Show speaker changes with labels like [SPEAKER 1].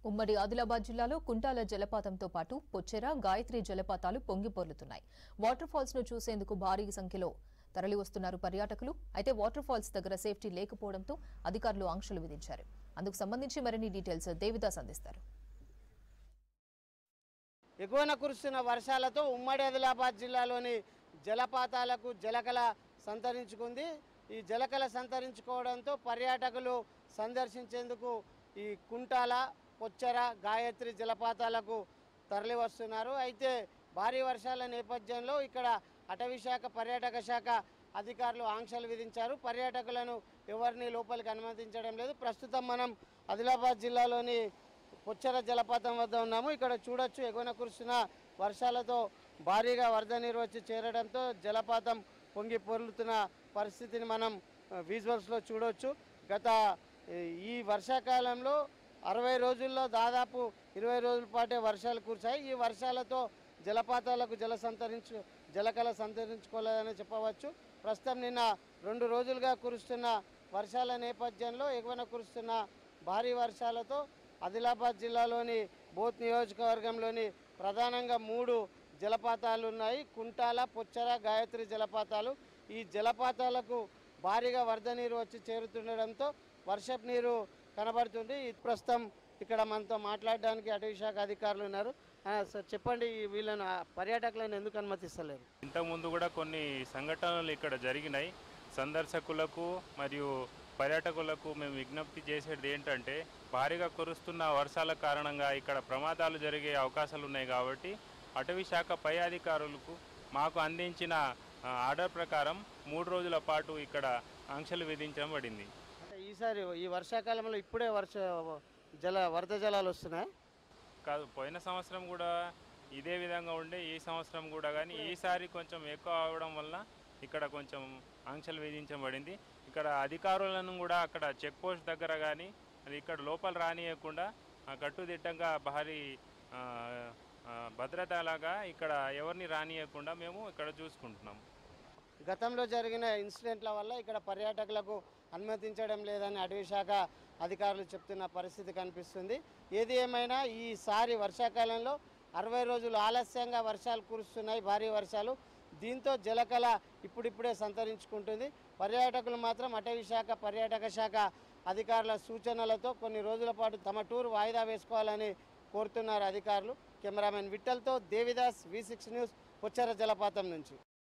[SPEAKER 1] ఉమ్మడి ఆదిలాబాద్ జిల్లాలో కుంటాల జలపాతంతో పాటు పొచ్చెర గాయత్రి జలపాతాలు పొంగిపొర్లుతున్నాయి. వాటర్ ఫాల్స్ ను చూసేందుకు భారీ సంఖ్యలో తరలివస్తున్నారు పర్యాటకులు. అయితే వాటర్ ఫాల్స్ దగ్గర సేఫ్టీ లేకపోవడంతో అధికారులు ఆంక్షలు విధించారు. అందుకు సంబంధించి మరిన్ని డీటెయిల్స్ దేవిదాస్ అందిస్తారు.
[SPEAKER 2] ఎగువన కురుస్తున్న వర్షాలతో ఉమ్మడి ఆదిలాబాద్ జిల్లాలోని జలపాతాలకు జలకళ సంతరించుకుంది. ఈ జలకళ సంతరించుకోవడంతో పర్యాటకులు సందర్శించేందుకు ఈ కుంటాల, పొచ్చెర, గాయత్రి జలపాతాలకు తరలి వస్తున్నారు. అయితే భారీ వర్షాల నేపథ్యంలో ఇక్కడ అటవీశాఖ, పర్యాటక శాఖ అధికారులు ఆంక్షలు విధించారు. పర్యాటకులను ఎవరిని లోపలికి అనుమతించడం లేదు. ప్రస్తుతం మనం ఆదిలాబాద్ జిల్లాలోని పొచ్చెర జలపాతం వద్ద ఉన్నాము. ఇక్కడ చూడొచ్చు, ఎగువన కురుస్తున్న వర్షాలతో భారీగా వరద నీరు వచ్చి చేరడంతో జలపాతం పొంగి పొర్లుతున్న పరిస్థితిని మనం విజువల్స్లో చూడొచ్చు. గత ఈ వర్షాకాలంలో 60 రోజుల్లో దాదాపు 20 రోజుల పాటే వర్షాలు కురిశాయి. ఈ వర్షాలతో జలపాతాలకు జలకళ సంతరించుకోలేదని చెప్పవచ్చు. ప్రస్తుతం నిన్న 2 రోజులుగా కురుస్తున్న వర్షాల నేపథ్యంలో ఎగువన కురుస్తున్న భారీ వర్షాలతో ఆదిలాబాద్ జిల్లాలోని బోత్ నియోజకవర్గంలోని ప్రధానంగా 3 జలపాతాలు ఉన్నాయి. కుంటాల, పొచ్చెర, గాయత్రి జలపాతాలు. ఈ జలపాతాలకు భారీగా వరద నీరు వచ్చి చేరుతుండడంతో వర్షపు నీరు కనబడుతుంది. ప్రస్తుతం ఇక్కడ మనతో మాట్లాడడానికి అటవీశాఖ అధికారులు ఉన్నారు. సార్ చెప్పండి, వీళ్ళని పర్యాటకులను ఎందుకు అనుమతిస్తలేరు?
[SPEAKER 3] ఇంతకుముందు కూడా కొన్ని సంఘటనలు ఇక్కడ జరిగినాయి. సందర్శకులకు మరియు పర్యాటకులకు మేము విజ్ఞప్తి చేసేది ఏంటంటే, భారీగా కురుస్తున్న వర్షాల కారణంగా ఇక్కడ ప్రమాదాలు జరిగే అవకాశాలు ఉన్నాయి. కాబట్టి అటవీశాఖ పై అధికారులకు మాకు అందించిన ఆర్డర్ ప్రకారం 3 రోజుల పాటు ఇక్కడ ఆంక్షలు విధించబడింది.
[SPEAKER 2] ఈసారి ఈ వర్షాకాలంలో ఇప్పుడే వరద జలాలు వస్తున్నాయి
[SPEAKER 3] కాదు, పోయిన సంవత్సరం కూడా ఇదే విధంగా ఉండే, ఈ సంవత్సరం కూడా. కానీ ఈసారి కొంచెం ఎక్కువ అవడం వల్ల ఇక్కడ కొంచెం ఆంక్షలు విధించబడింది. ఇక్కడ అధికారులను కూడా అక్కడ చెక్ పోస్ట్ దగ్గర కానీ అది ఇక్కడ లోపల రానియకుండా కట్టుదిట్టంగా భారీ భద్రతలాగా ఇక్కడ ఎవరిని రానియకుండా మేము ఇక్కడ చూసుకుంటున్నాం.
[SPEAKER 2] గతంలో జరిగిన ఇన్సిడెంట్ల వల్ల ఇక్కడ పర్యాటకులకు అనుమతించడం లేదని అటవీశాఖ అధికారులు చెప్తున్న పరిస్థితి కనిపిస్తుంది. ఏది ఏమైనా ఈసారి వర్షాకాలంలో 60 రోజులు ఆలస్యంగా వర్షాలు కురుస్తున్నాయి, భారీ వర్షాలు. దీంతో జలకళ ఇప్పుడిప్పుడే సంతరించుకుంటుంది. పర్యాటకులు మాత్రం అటవీశాఖ, పర్యాటక శాఖ అధికారుల సూచనలతో కొన్ని రోజుల పాటు తమ టూర్ వాయిదా వేసుకోవాలని కోరుతున్నారు అధికారులు. కెమెరామెన్ విఠల్తో దేవిదాస్, V6 న్యూస్, పొచ్చెర జలపాతం నుంచి.